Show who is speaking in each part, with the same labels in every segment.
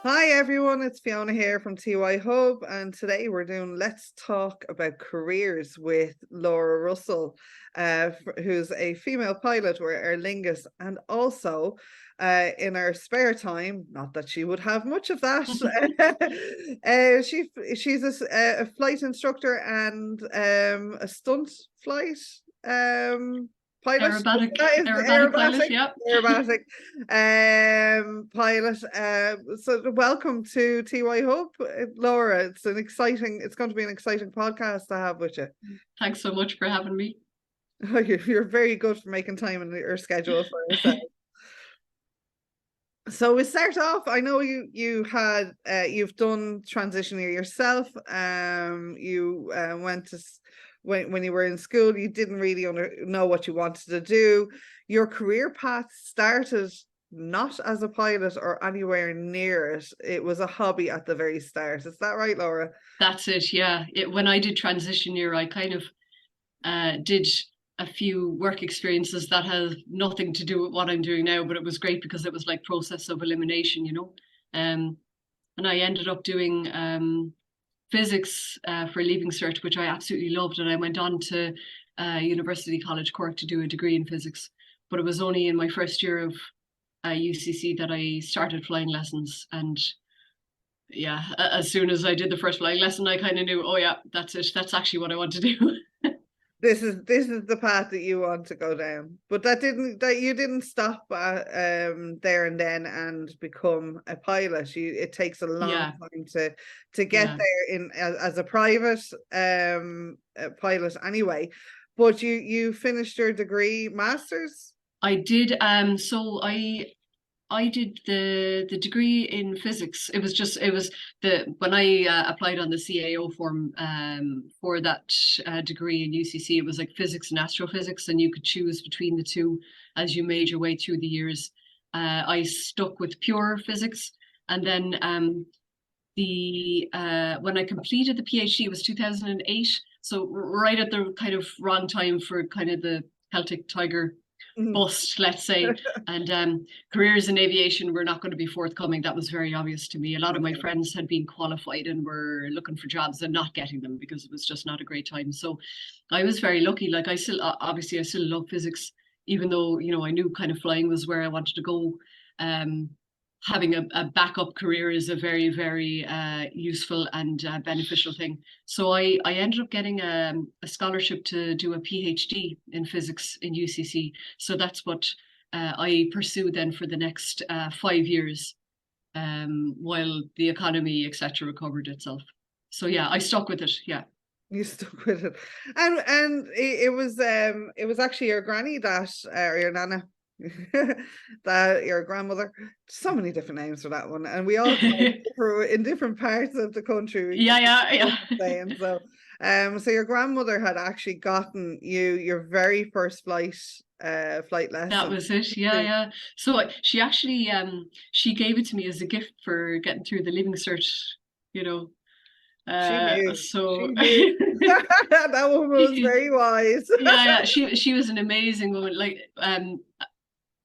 Speaker 1: Hi everyone, it's Fiona here from TYHub, and today we're doing Let's Talk About Careers with Laura Russell, who's a female pilot with Aer Lingus, and also in her spare time, not that she would have much of that, she's a flight instructor and a stunt flight pilot.
Speaker 2: Aerobatic pilot,
Speaker 1: Aerobatic,
Speaker 2: yeah.
Speaker 1: aerobatic pilot. So welcome to TYHub, Laura. It's going to be an exciting podcast to have with you.
Speaker 2: Thanks so much for having me.
Speaker 1: You're very good for making time in your schedule for yourself. So we start off. I know you've done transition year yourself. You went to when you were in school, you didn't really know what you wanted to do. Your career path started not as a pilot or anywhere near it. It was a hobby at the very start. Is that right, Laura?
Speaker 2: That's it, yeah. When I did transition year, I kind of did a few work experiences that have nothing to do with what I'm doing now, but it was great because it was like process of elimination, and I ended up doing physics for Leaving Cert, which I absolutely loved, and I went on to University College Cork to do a degree in physics. But it was only in my first year of UCC that I started flying lessons, and yeah, as soon as I did the first flying lesson, I kind of knew, oh yeah, that's it. That's actually what I want to do.
Speaker 1: This is the path that you want to go down, but you didn't stop there and then and become a pilot. It takes a long time to get there in as a private pilot anyway. But you finished your degree, master's?
Speaker 2: I did. So I did the degree in physics. It was when I applied on the CAO form for that degree in UCC, it was like physics and astrophysics, and you could choose between the two as you made your way through the years. I stuck with pure physics, and then when I completed the PhD, it was 2008, so right at the kind of wrong time for kind of the Celtic Tiger bust, let's say, and careers in aviation were not going to be forthcoming. That was very obvious to me. A lot of my friends had been qualified and were looking for jobs and not getting them because it was just not a great time. So I was very lucky. Like I still love physics, even though I knew kind of flying was where I wanted to go. Having a backup career is a very, very useful and beneficial thing. So I ended up getting a scholarship to do a PhD in physics in UCC. So that's what I pursued then for the next 5 years, while the economy, etc., recovered itself. So yeah, I stuck with it. Yeah.
Speaker 1: You stuck with it, and it was actually your granny that or your nana that your grandmother, so many different names for that one, and we all in different parts of the country.
Speaker 2: Yeah.
Speaker 1: Saying so. So your grandmother had actually gotten you your very first flight lesson.
Speaker 2: That was it. Yeah. So she actually she gave it to me as a gift for getting through the Leaving Cert.
Speaker 1: She knew.
Speaker 2: So
Speaker 1: she knew. That woman was very wise.
Speaker 2: Yeah. She was an amazing woman. Like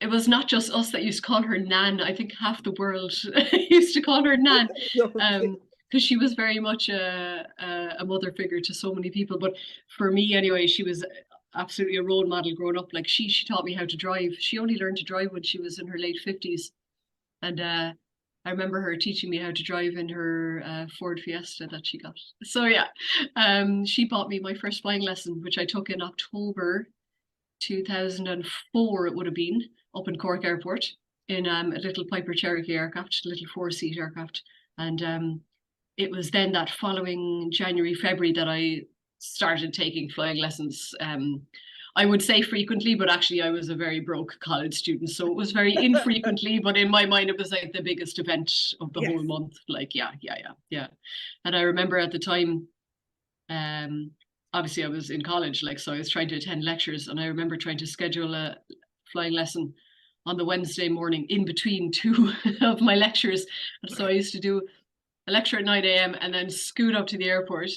Speaker 2: it was not just us that used to call her Nan. I think half the world used to call her Nan. Because she was very much a mother figure to so many people. But for me anyway, she was absolutely a role model growing up. Like she taught me how to drive. She only learned to drive when she was in her late 50s. And I remember her teaching me how to drive in her Ford Fiesta that she got. So yeah, she bought me my first flying lesson, which I took in October 2004, it would have been, up in Cork Airport in a little Piper Cherokee aircraft, a little 4-seat aircraft. And it was then that following January, February that I started taking flying lessons. I would say frequently, but actually I was a very broke college student. So it was very infrequently, but in my mind, it was like the biggest event of the whole month. Like, yeah. And I remember at the time, obviously I was in college, so I was trying to attend lectures, and I remember trying to schedule a flying lesson on the Wednesday morning in between two of my lectures. And so I used to do a lecture at 9 a.m. and then scoot up to the airport,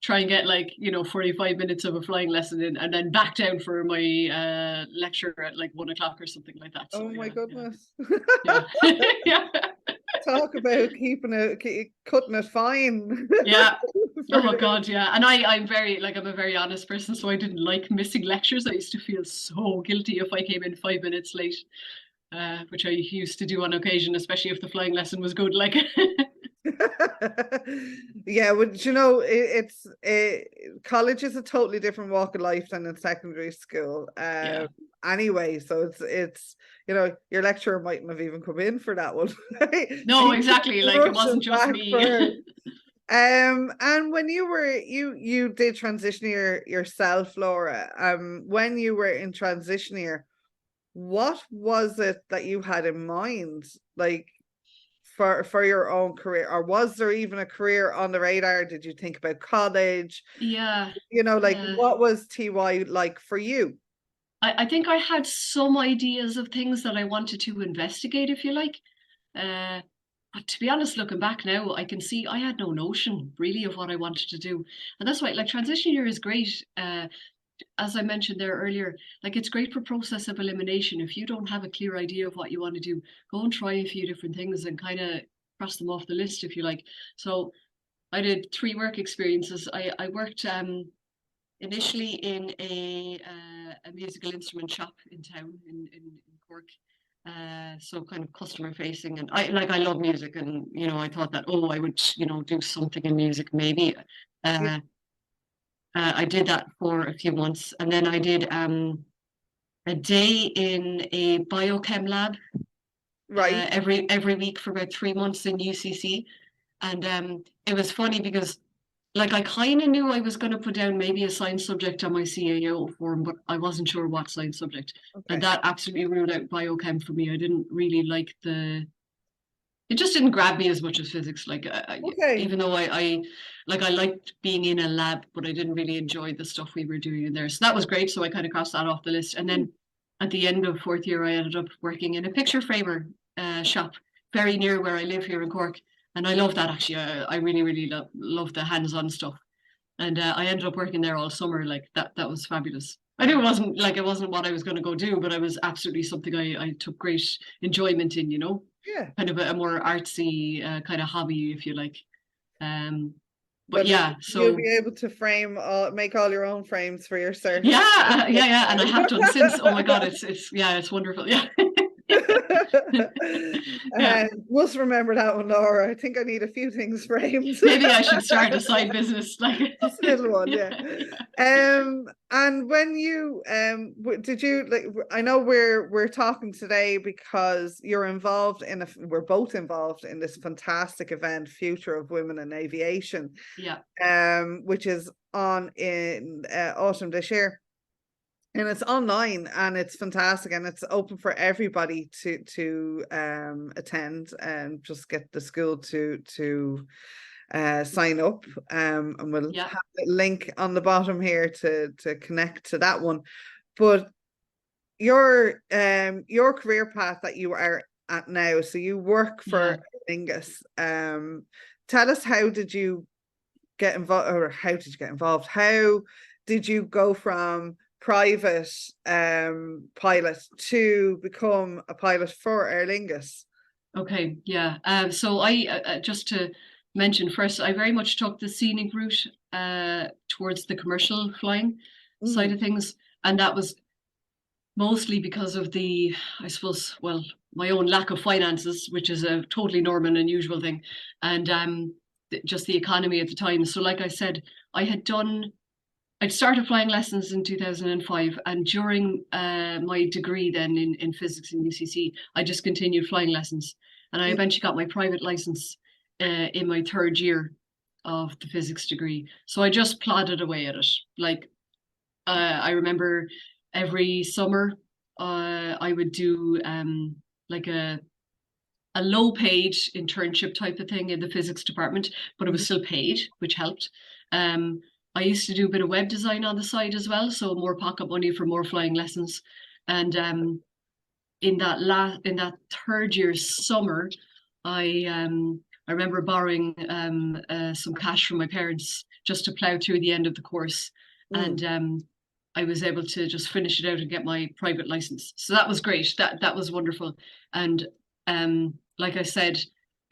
Speaker 2: try and get 45 minutes of a flying lesson in, and then back down for my lecture at 1 o'clock or something like that.
Speaker 1: So, oh my goodness.
Speaker 2: Yeah.
Speaker 1: talk about cutting it fine.
Speaker 2: Yeah. Oh God, yeah. And I'm a very honest person, so I didn't like missing lectures. I used to feel so guilty if I came in 5 minutes late, which I used to do on occasion, especially if the flying lesson was good. Like,
Speaker 1: yeah, well, college is a totally different walk of life than in secondary school.
Speaker 2: yeah.
Speaker 1: Anyway, so it's your lecturer mightn't have even come in for that one.
Speaker 2: No, exactly. Like it wasn't just me.
Speaker 1: And when you did transition year yourself, Laura, when you were in transition year, what was it that you had in mind, like for your own career, or was there even a career on the radar? Did you think about college?
Speaker 2: Yeah.
Speaker 1: What was TY like for you?
Speaker 2: I think I had some ideas of things that I wanted to investigate, if you like. But to be honest, looking back now, I can see I had no notion really of what I wanted to do. And that's why, like, transition year is great. As I mentioned there earlier, like it's great for process of elimination. If you don't have a clear idea of what you want to do, go and try a few different things and kind of cross them off the list, if you like. So I did 3 work experiences. I worked initially in a musical instrument shop in town in Cork. So kind of customer facing, and I love music, and I thought that I would do something in music maybe.
Speaker 1: Yeah.
Speaker 2: I did that for a few months, and then I did a day in a biochem lab
Speaker 1: Right.
Speaker 2: every week for about 3 months in UCC, and it was funny because like I kind of knew I was going to put down maybe a science subject on my CAO form, but I wasn't sure what science subject.
Speaker 1: Okay.
Speaker 2: And that absolutely ruled out biochem for me. I didn't really like it just didn't grab me as much as physics. Like,
Speaker 1: Okay.
Speaker 2: even though I liked being in a lab, but I didn't really enjoy the stuff we were doing in there. So that was great. So I kind of crossed that off the list. And then at the end of 4th year, I ended up working in a picture framer shop very near where I live here in Cork. And I love that actually. I really, really love the hands-on stuff. And I ended up working there all summer. Like that was fabulous. I knew it wasn't what I was going to go do, but it was absolutely something I took great enjoyment in,
Speaker 1: Yeah.
Speaker 2: kind of a more artsy kind of hobby, if you like. But
Speaker 1: Well,
Speaker 2: yeah,
Speaker 1: you'll
Speaker 2: so
Speaker 1: be able to make all your own frames for your cert.
Speaker 2: yeah, and I have done since. Oh my God, it's wonderful. Yeah. Yeah.
Speaker 1: Must remember that one, Laura. I think I need a few things framed.
Speaker 2: Maybe I should start a side business, like
Speaker 1: just a little one, yeah. And when you did you like? I know we're talking today because we're both involved in this fantastic event, Future of Women in Aviation.
Speaker 2: Yeah.
Speaker 1: Which is on in autumn this year. And it's online and it's fantastic and it's open for everybody to attend and just get the school to sign up. And we'll have the link on the bottom here to connect to that one. But your career path that you are at now, so you work for Aer Lingus. Tell us, how did you get involved, or how did you get involved? How did you go from private pilot to become a pilot for Aer Lingus?
Speaker 2: Okay, yeah. So I just to mention first, I very much took the scenic route towards the commercial flying side of things, and that was mostly because of I suppose, my own lack of finances, which is a totally normal and unusual thing, and just the economy at the time. So, like I said, I'd started flying lessons in 2005, and during my degree then in physics in UCC, I just continued flying lessons, and I eventually got my private license in my 3rd year of the physics degree. So I just plodded away at it. Like I remember every summer I would do like a low paid internship type of thing in the physics department, but it was still paid, which helped. I used to do a bit of web design on the side as well, so more pocket money for more flying lessons. And in that 3rd year summer, I remember borrowing some cash from my parents just to plow through the end of the course, and I was able to just finish it out and get my private license. So that was great. That was wonderful. And like I said,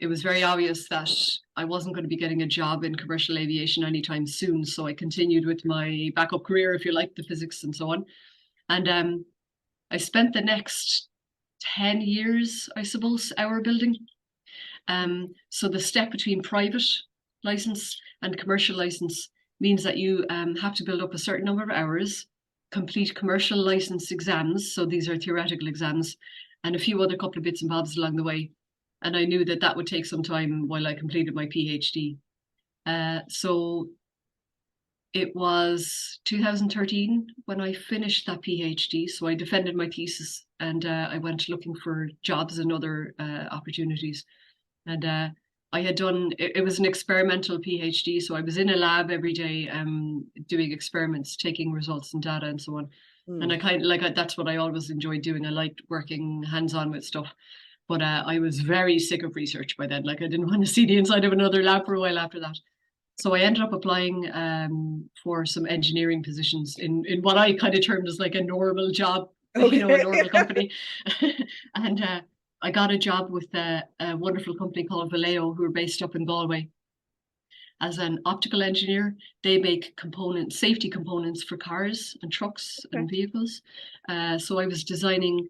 Speaker 2: it was very obvious that I wasn't going to be getting a job in commercial aviation anytime soon. So I continued with my backup career, if you like, the physics and so on. And I spent the next 10 years, I suppose, hour building. So the step between private license and commercial license means that you have to build up a certain number of hours, complete commercial license exams. So these are theoretical exams, and a few other couple of bits and bobs along the way. And I knew that that would take some time while I completed my PhD. So it was 2013 when I finished that PhD. So I defended my thesis, and I went looking for jobs and other opportunities. And I had done, it was an experimental PhD. So I was in a lab every day doing experiments, taking results and data and so on. And I kind of like, that's what I always enjoyed doing. I liked working hands-on with stuff. But I was very sick of research by then. Like I didn't want to see the inside of another lab for a while after that. So I ended up applying for some engineering positions in what I kind of termed as like a normal job, you know, a normal company. And I got a job with a wonderful company called Vallejo, who are based up in Galway, as an optical engineer. They make components, safety components for cars and trucks and vehicles. So I was designing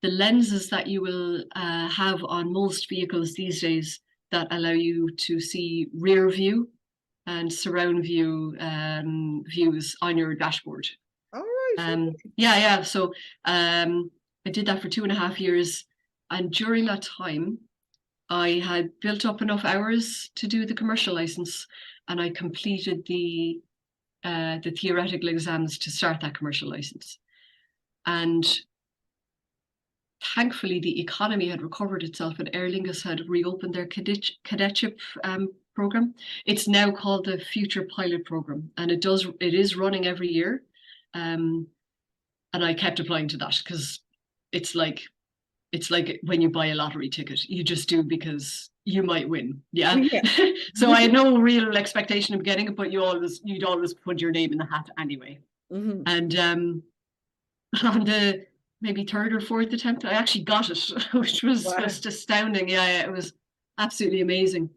Speaker 2: the lenses that you will have on most vehicles these days that allow you to see rear view and surround view views on your dashboard.
Speaker 1: All right.
Speaker 2: Yeah. So I did that for 2.5 years. And during that time, I had built up enough hours to do the commercial license, and I completed the theoretical exams to start that commercial license. And thankfully, the economy had recovered itself, and Aer Lingus had reopened their cadetship program. It's now called the Future Pilot Program, and it is running every year. And I kept applying to that because it's like when you buy a lottery ticket, you just do because you might win. Yeah. So I had no real expectation of getting it, but you'd always put your name in the hat anyway. And on the maybe third or fourth attempt, I actually got it, which was just astounding. Yeah, it was absolutely amazing.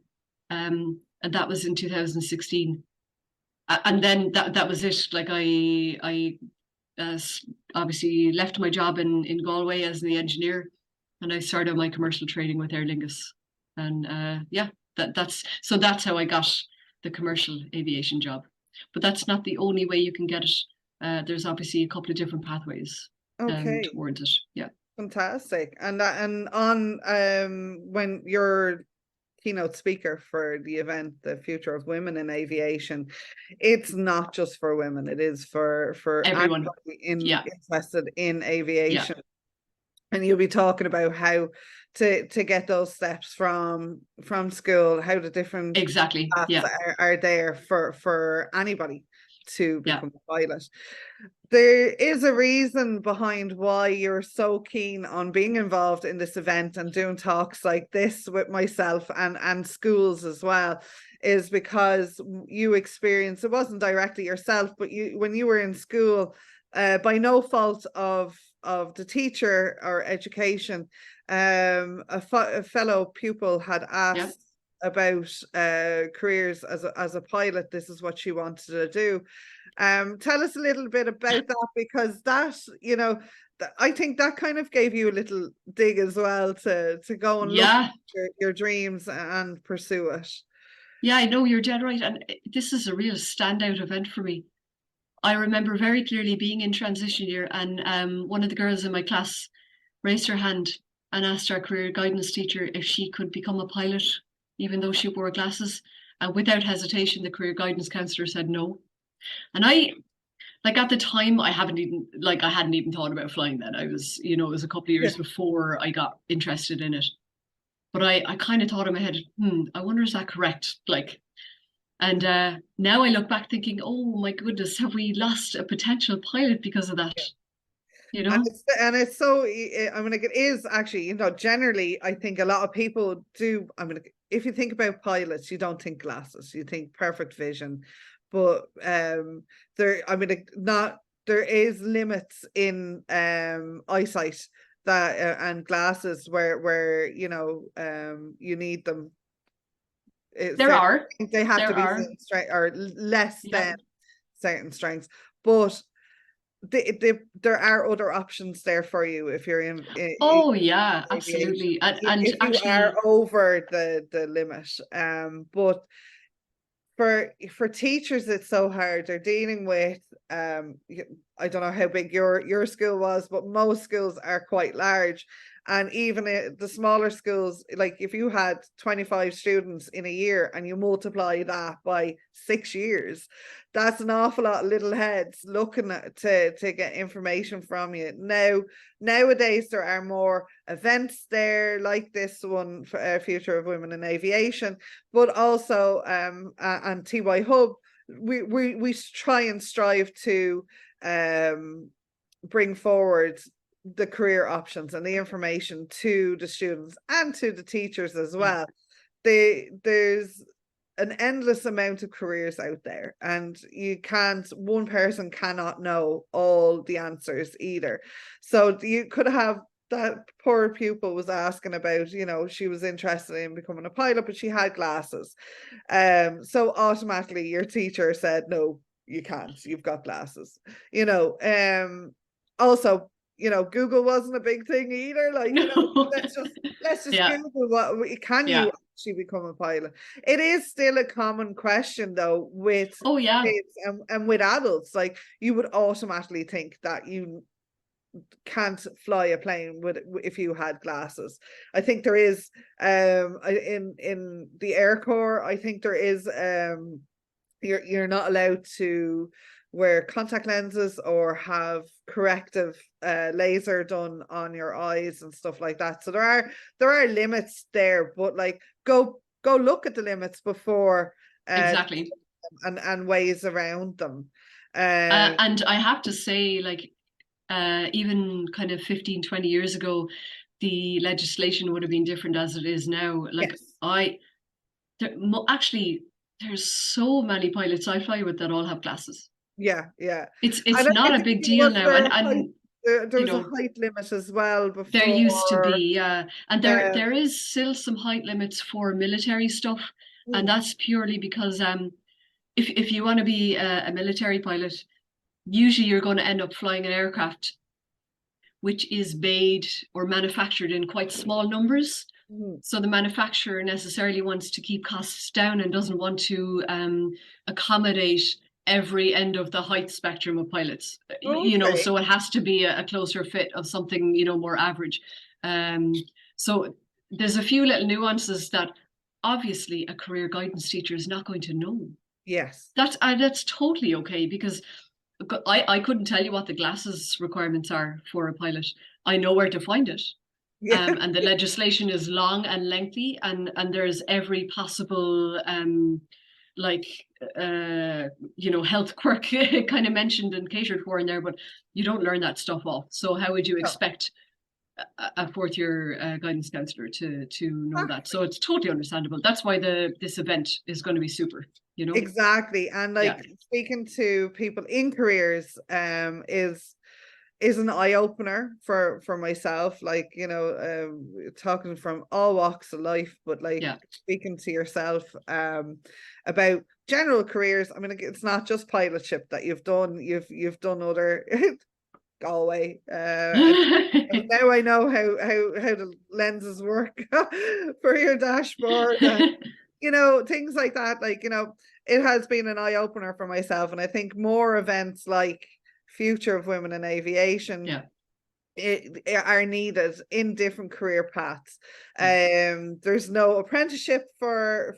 Speaker 2: And that was in 2016. And then that was it. Like I obviously left my job in Galway as the engineer, and I started my commercial training with Aer Lingus. And that's how I got the commercial aviation job. But that's not the only way you can get it. There's obviously a couple of different pathways towards it. Yeah.
Speaker 1: Fantastic. And on when you're keynote speaker for the event, The Future of Women in Aviation, it's not just for women, it is for
Speaker 2: everyone
Speaker 1: interested in aviation. And you'll be talking about how to get those steps from school, how the different paths are there for anybody to become a pilot. There is a reason behind why you're so keen on being involved in this event and doing talks like this with myself and schools as well, is because you experienced, it wasn't directly yourself, but when you were in school, by no fault of the teacher or education, a fellow pupil had asked about careers as a pilot. This is what she wanted to do. Tell us a little bit about that, because that, you know, I think that kind of gave you a little dig as well to go and look at your dreams and pursue it.
Speaker 2: Yeah, I know, you're dead right. And this is a real standout event for me. I remember very clearly being in transition year, and one of the girls in my class raised her hand and asked our career guidance teacher if she could become a pilot, even though she wore glasses. And without hesitation, the career guidance counselor said no. And I, like, at the time, I hadn't even thought about flying then. I was, you know, it was a couple of years before I got interested in it. But I kind of thought in my head, I wonder, is that correct? Like, and now I look back thinking, oh my goodness, have we lost a potential pilot because of that? You know?
Speaker 1: And it's so, I mean, like, it is actually, you know, generally, I think a lot of people do. I mean, if you think about pilots, you don't think glasses, you think perfect vision. But there is limits in eyesight that and glasses where you know you need them.
Speaker 2: There are.
Speaker 1: They have to be certain strength or less than certain strengths, but there are other options there for you if you're in
Speaker 2: oh yeah, absolutely. And
Speaker 1: if you
Speaker 2: actually
Speaker 1: are over the limit. But for teachers it's so hard. They're dealing with I don't know how big your school was, but most schools are quite large. And even the smaller schools, like if you had 25 students in a year and you multiply that by 6 years, that's an awful lot of little heads looking to get information from you. Nowadays, there are more events there like this one, for Future of Women in Aviation, but also and TYHub, we try and strive to bring forward the career options and the information to the students and to the teachers as well. There's an endless amount of careers out there, and one person cannot know all the answers either. So you could have that poor pupil was asking about, you know, she was interested in becoming a pilot, but she had glasses. So automatically your teacher said, no, you can't, you've got glasses, you know. Also, you know, Google wasn't a big thing either. Like, you know, let's just Google what can you actually become a pilot. It is still a common question though with kids and with adults. Like, you would automatically think that you can't fly a plane if you had glasses. I think there is in the Air Corps, I think there is you're not allowed to wear contact lenses or have corrective laser done on your eyes and stuff like that. So there are limits there, but like go look at the limits before
Speaker 2: exactly
Speaker 1: and ways around them.
Speaker 2: And I have to say, like even kind of 15-20 years ago, the legislation would have been different as it is now. Like actually there's so many pilots I fly with that all have glasses. It's not a big deal now. And
Speaker 1: there was a height limit as well before.
Speaker 2: There used to be, and there is still some height limits for military stuff, and that's purely because if you want to be a military pilot, usually you're going to end up flying an aircraft which is made or manufactured in quite small numbers. So the manufacturer necessarily wants to keep costs down and doesn't want to accommodate every end of the height spectrum of pilots. You know, so it has to be a closer fit of something, you know, more average. So there's a few little nuances that obviously a career guidance teacher is not going to know.
Speaker 1: Yes.
Speaker 2: That's totally okay, because I couldn't tell you what the glasses requirements are for a pilot. I know where to find it. And the legislation is long and lengthy, and there's every possible you know, health quirk kind of mentioned and catered for in there, but you don't learn that stuff off. So how would you expect a fourth year guidance counselor to know that? So it's totally understandable. That's why this event is going to be super, you know.
Speaker 1: Exactly. And like speaking to people in careers is an eye-opener for myself, like, you know, talking from all walks of life, but like speaking to yourself about general careers. I mean, it's not just pilotship that you've done. You've done other Galway. Now I know how the lenses work for your dashboard, and you know, things like that. Like, you know, it has been an eye-opener for myself, and I think more events like Future of Women in Aviation are needed in different career paths. There's no apprenticeship for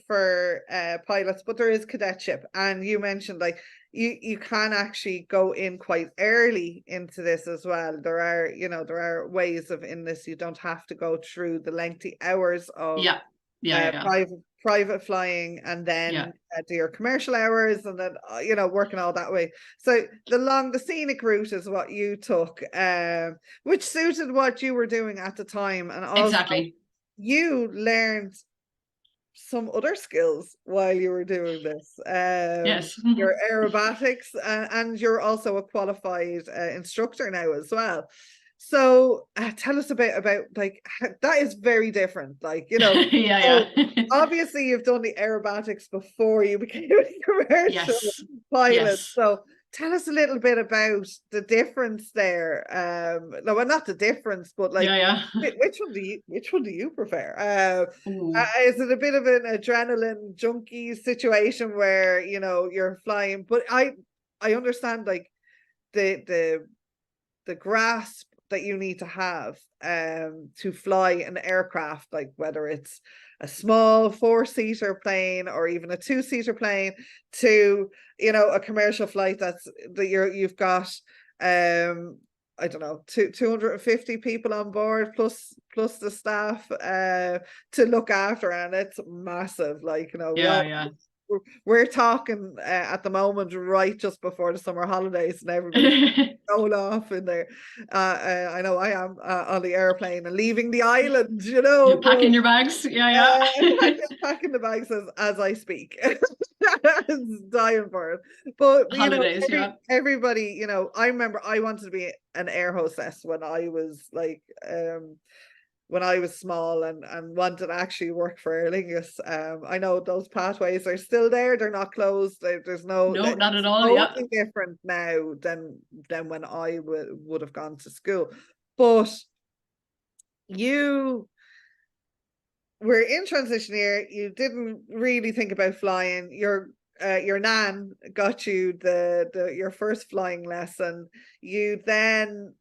Speaker 1: pilots, but there is cadetship, and you mentioned like you can actually go in quite early into this as well. There are ways of in this. You don't have to go through the lengthy hours of private flying and then do your commercial hours, and then you know, working all that way. So the scenic route is what you took, which suited what you were doing at the time, and also you learned some other skills while you were doing this. Your aerobatics, and you're also a qualified instructor now as well. So tell us a bit about, like, that is very different. Like, you know,
Speaker 2: Yeah,
Speaker 1: so
Speaker 2: yeah.
Speaker 1: obviously you've done the aerobatics before you became a commercial
Speaker 2: Yes.
Speaker 1: pilot.
Speaker 2: Yes.
Speaker 1: So tell us a little bit about the difference there. No, well, not the difference, but like,
Speaker 2: Yeah, yeah.
Speaker 1: which one do you prefer?
Speaker 2: Ooh.
Speaker 1: Is it a bit of an adrenaline junkie situation where, you know, you're flying? But I understand, like, the the grasp that you need to have to fly an aircraft, like whether it's a small 4-seater plane or even a 2-seater plane, to, you know, a commercial flight that you've got I don't know, 250 people on board plus the staff to look after, and it's massive. Like, you know,
Speaker 2: Yeah, yeah.
Speaker 1: we're talking at the moment right just before the summer holidays, and everybody's roll off in there. I know I am on the airplane and leaving the island, you know,
Speaker 2: You're
Speaker 1: but
Speaker 2: packing your bags. Yeah, yeah.
Speaker 1: packing the bags as I speak. It's dying for it. But, you know,
Speaker 2: Holidays, yeah.
Speaker 1: everybody, you know, I remember I wanted to be an air hostess when I was like when I was small, and wanted to actually work for Aer Lingus. I know those pathways are still there; they're not closed. There's no,
Speaker 2: No, not at
Speaker 1: it's
Speaker 2: all. Yeah.
Speaker 1: totally different now than when I would have gone to school. But you were in transition year. You didn't really think about flying. Your nan got you the your first flying lesson. You then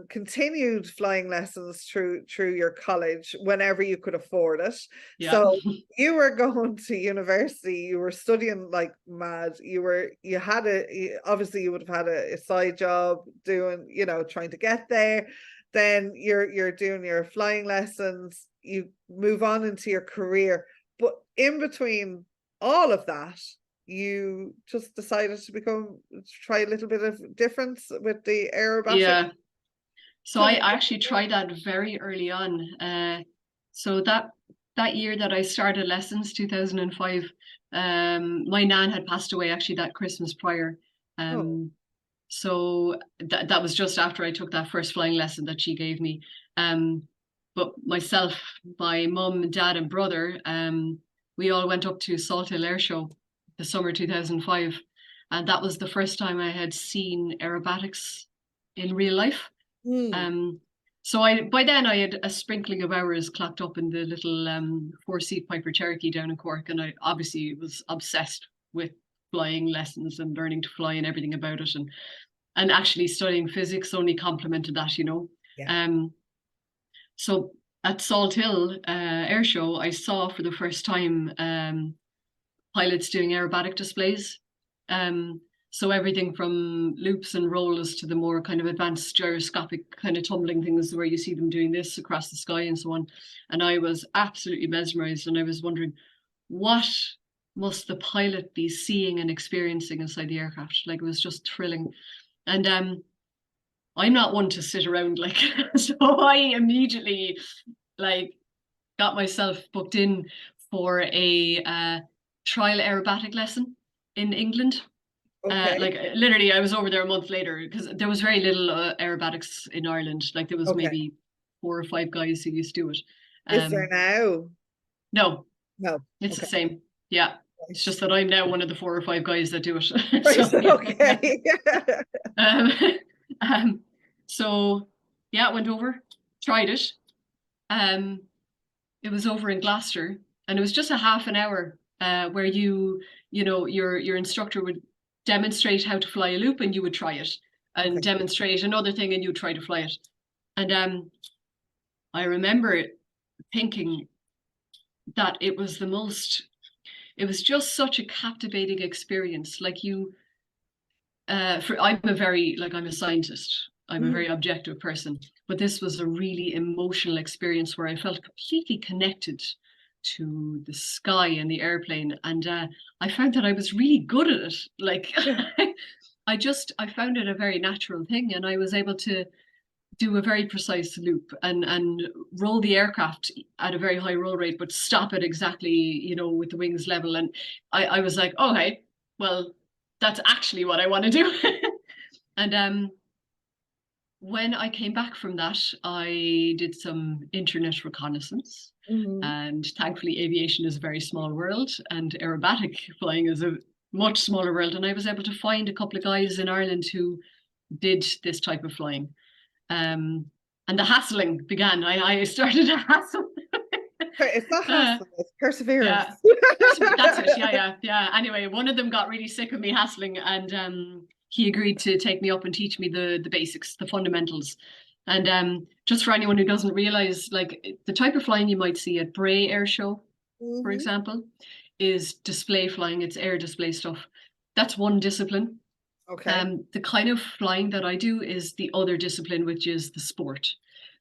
Speaker 1: continued flying lessons through your college whenever you could afford it.
Speaker 2: Yeah.
Speaker 1: So you were going to university, you were studying like mad. You had obviously you would have had a side job doing, you know, trying to get there. Then you're doing your flying lessons, you move on into your career. But in between all of that, you just decided to try a little bit of difference with the aerobatic.
Speaker 2: Yeah. So I actually tried that very early on. So that year that I started lessons, 2005, my nan had passed away actually that Christmas prior.
Speaker 1: Oh,
Speaker 2: So that was just after I took that first flying lesson that she gave me. But myself, my mum, dad, and brother, we all went up to Salt Hill Air Show the summer 2005, and that was the first time I had seen aerobatics in real life.
Speaker 1: hmm.
Speaker 2: Um, so by then I had a sprinkling of hours clocked up in the little 4-seat Piper Cherokee down in Cork, and I obviously was obsessed with flying lessons and learning to fly and everything about it, and actually studying physics only complemented that, you know.
Speaker 1: Yeah.
Speaker 2: So at Salt Hill Air Show, I saw for the first time pilots doing aerobatic displays. So everything from loops and rollers to the more kind of advanced gyroscopic kind of tumbling things where you see them doing this across the sky and so on. And I was absolutely mesmerized, and I was wondering, what must the pilot be seeing and experiencing inside the aircraft? Like, it was just thrilling. And I'm not one to sit around, like, so I immediately like got myself booked in for a trial aerobatic lesson in England.
Speaker 1: Okay.
Speaker 2: Like literally, I was over there a month later because there was very little aerobatics in Ireland. Like, there was
Speaker 1: Okay.
Speaker 2: maybe 4 or 5 guys who used to do it.
Speaker 1: Is there now?
Speaker 2: No,
Speaker 1: No.
Speaker 2: it's the
Speaker 1: Okay.
Speaker 2: same. Yeah, it's just that I'm now one of the 4 or 5 guys that do it.
Speaker 1: Right.
Speaker 2: So yeah.
Speaker 1: Okay.
Speaker 2: Um, um, so yeah, went over, tried it. Um, it was over in Gloucester, and it was just a half an hour where you know, your instructor would demonstrate how to fly a loop, and you would try it, and
Speaker 1: Okay.
Speaker 2: demonstrate another thing, and you would try to fly it. And I remember thinking that it was it was just such a captivating experience. Like, I'm a scientist. I'm a very
Speaker 1: Mm.
Speaker 2: objective person, but this was a really emotional experience where I felt completely connected to the sky and the airplane, and I found that I was really good at it. Like,
Speaker 1: Yeah.
Speaker 2: I found it a very natural thing, and I was able to do a very precise loop and roll the aircraft at a very high roll rate, but stop it exactly, you know, with the wings level. And I was like, okay, well, that's actually what I want to do. And when I came back from that, I did some internet reconnaissance. And thankfully, aviation is a very small world, and aerobatic flying is a much smaller world. And I was able to find a couple of guys in Ireland who did this type of flying. And the hassling began. I started to hassle.
Speaker 1: It's not hassle, it's perseverance.
Speaker 2: Yeah. That's it. Yeah. Anyway, one of them got really sick of me hassling, and he agreed to take me up and teach me the basics, the fundamentals. And just for anyone who doesn't realize, like the type of flying you might see at Bray Air Show, for example, is display flying. It's air display stuff. That's one discipline.
Speaker 1: Okay.
Speaker 2: The kind of flying that I do is the other discipline, which is the sport.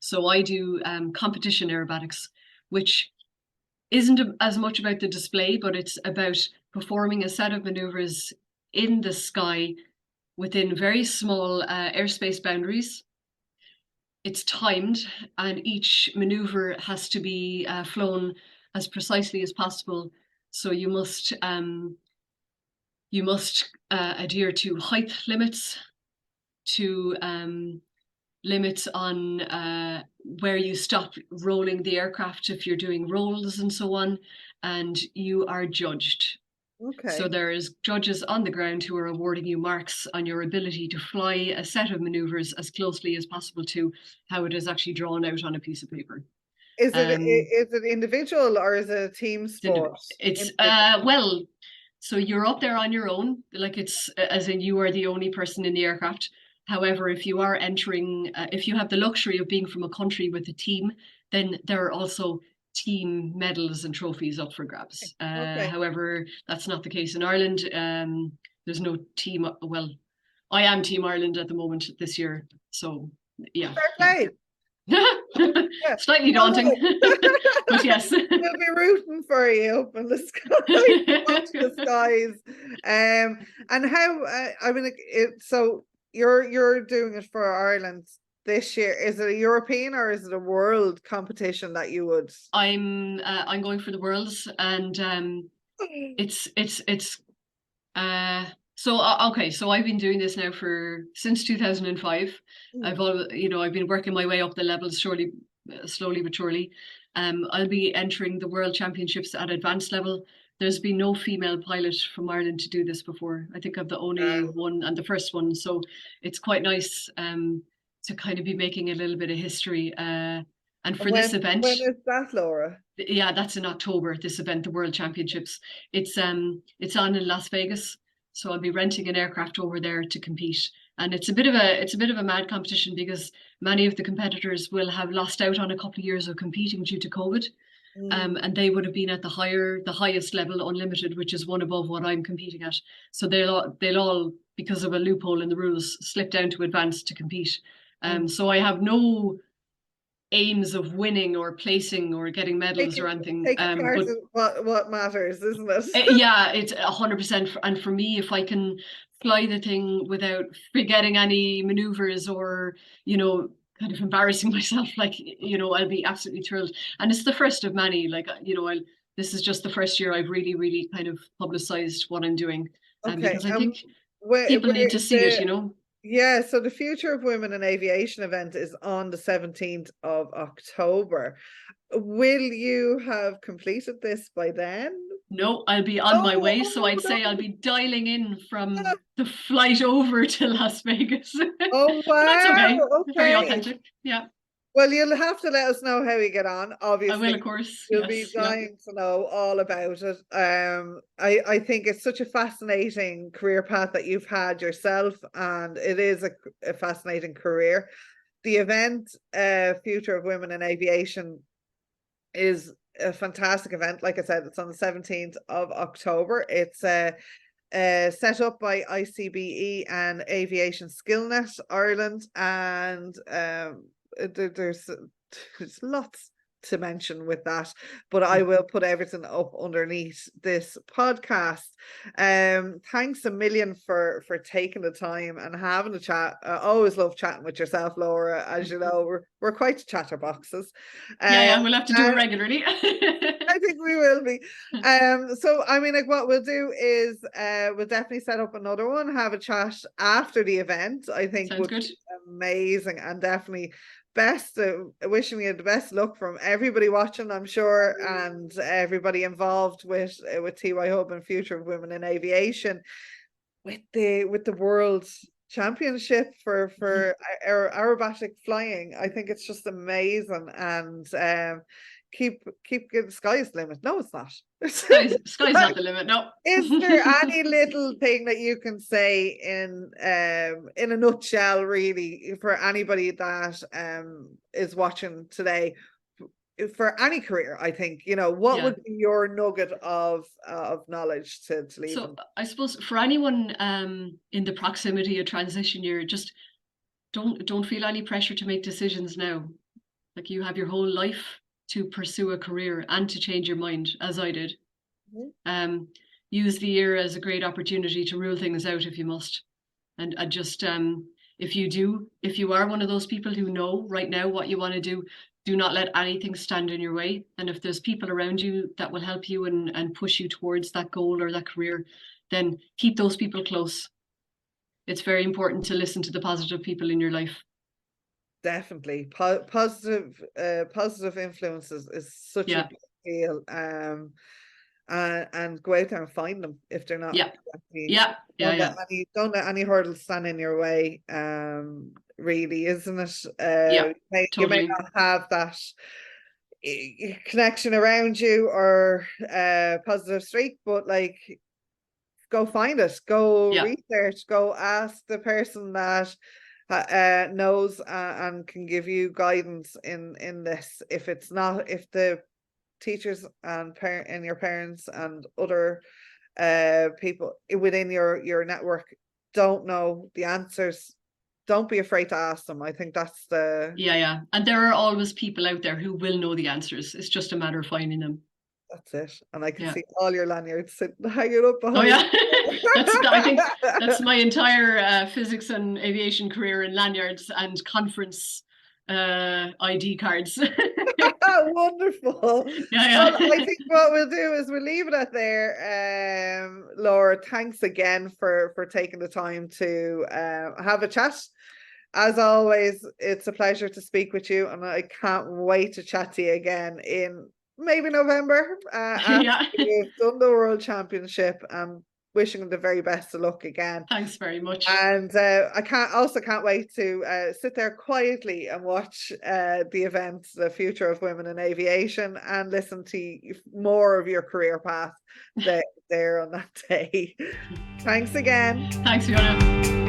Speaker 2: So I do competition aerobatics, which isn't as much about the display, but it's about performing a set of maneuvers in the sky within very small airspace boundaries. It's timed, and each maneuver has to be flown as precisely as possible. So you must adhere to height limits, to limits on where you stop rolling the aircraft if you're doing rolls and so on, and you are judged.
Speaker 1: Okay.
Speaker 2: So there's judges on the ground who are awarding you marks on your ability to fly a set of maneuvers as closely as possible to how it is actually drawn out on a piece of paper.
Speaker 1: Is it individual or is it a team sport?
Speaker 2: It's well, so you're up there on your own, like it's as in you are the only person in the aircraft. However, if you are entering, if you have the luxury of being from a country with a team, then there are also team medals and trophies up for grabs.
Speaker 1: Okay.
Speaker 2: However, that's not the case in Ireland. There's no team. Well, I am Team Ireland at the moment this year. So yeah.
Speaker 1: Fair play.
Speaker 2: Slightly daunting, but yes.
Speaker 1: We'll be rooting for you up in the sky, watch the skies. And how? I mean, so you're doing it for Ireland this year. Is it a European or is it a world competition that you would?
Speaker 2: I'm going for the worlds, and it's so okay. So I've been doing this now since 2005. I've been working my way up the levels slowly but surely. I'll be entering the World Championships at advanced level. There's been no female pilot from Ireland to do this before. I think I'm the only one and the first one. So it's quite nice to kind of be making a little bit of history. And for this event,
Speaker 1: when is that, Laura?
Speaker 2: Yeah, that's in October. This event, the World Championships. It's on in Las Vegas. So I'll be renting an aircraft over there to compete. And it's a bit of a mad competition because many of the competitors will have lost out on a couple of years of competing due to COVID. And they would have been at the highest level, unlimited, which is one above what I'm competing at. So they'll all, because of a loophole in the rules, slip down to advanced to compete. So I have no aims of winning or placing or getting medals or anything.
Speaker 1: But what matters, isn't it?
Speaker 2: Yeah, it's 100%. And for me, if I can fly the thing without forgetting any maneuvers or, kind of embarrassing myself, like, I'll be absolutely thrilled. And it's the first of many, like, this is just the first year I've really, really kind of publicized what I'm doing. Because I think people need to see it,
Speaker 1: Yeah, so the Future of Women in Aviation event is on the 17th of October. Will you have completed this by then?
Speaker 2: No, I'll be on my way. So I'd say I'll be dialing in from the flight over to Las Vegas.
Speaker 1: Oh, wow.
Speaker 2: That's okay.
Speaker 1: Okay.
Speaker 2: Very authentic. Yeah.
Speaker 1: Well, you'll have to let us know how you get on. Obviously,
Speaker 2: I will, of course.
Speaker 1: You'll be dying to know all about it. I think it's such a fascinating career path that you've had yourself, and it is a fascinating career. The event, Future of Women in Aviation, is a fantastic event. Like I said, it's on the 17th of October. It's set up by ICBE and Aviation Skillnet Ireland, and there's lots to mention with that, but I will put everything up underneath this podcast. Thanks a million for taking the time and having a chat. I always love chatting with yourself, Laura. As you know, we're quite chatterboxes.
Speaker 2: Yeah, we'll have to do it regularly.
Speaker 1: I think we will be. So I mean, like, what we'll do is we'll definitely set up another one, have a chat after the event. I think
Speaker 2: Sounds
Speaker 1: would
Speaker 2: good.
Speaker 1: be amazing, and definitely wishing you the best luck from everybody watching, I'm sure, and everybody involved with TYHub and Future of Women in Aviation, with the World Championship for aerobatic flying. I think it's just amazing, and keep the sky's the limit. No, it's not.
Speaker 2: Sky's not the limit. No.
Speaker 1: Is there any little thing that you can say in a nutshell, really, for anybody that is watching today, for any career? I think, what would be your nugget of knowledge to leave
Speaker 2: So
Speaker 1: them?
Speaker 2: I suppose for anyone in the proximity of transition year, just don't feel any pressure to make decisions now. Like, you have your whole life to pursue a career and to change your mind, as I did. Use the year as a great opportunity to rule things out if you must, and just if you are one of those people who know right now what you want to do not let anything stand in your way. And if there's people around you that will help you and push you towards that goal or that career, then keep those people close. It's very important to listen to the positive people in your life.
Speaker 1: Definitely. Positive influences is such a big deal. And go out there and find them if they're not. Don't let any hurdles stand in your way. Really, isn't it? You may not have that connection around you or positive streak, but like, go find it, go research, go ask the person that knows and can give you guidance in this. If the teachers and your parents and other people within your network don't know the answers, don't be afraid to ask them. I think that's
Speaker 2: and there are always people out there who will know the answers. It's just a matter of finding them.
Speaker 1: That's it. And I can see all your lanyards hanging up behind.
Speaker 2: Oh yeah. I think that's my entire physics and aviation career in lanyards and conference ID cards.
Speaker 1: Wonderful. Well, I think what we'll do is we'll leave it at there. Laura, thanks again for taking the time to have a chat. As always, it's a pleasure to speak with you, and I can't wait to chat to you again in maybe November after you've done the World Championship. Wishing them the very best of luck again.
Speaker 2: Thanks very much.
Speaker 1: And I can't wait to sit there quietly and watch the event, the Future of Women in Aviation, and listen to more of your career path there on that day. Thanks again.
Speaker 2: Thanks, Fiona.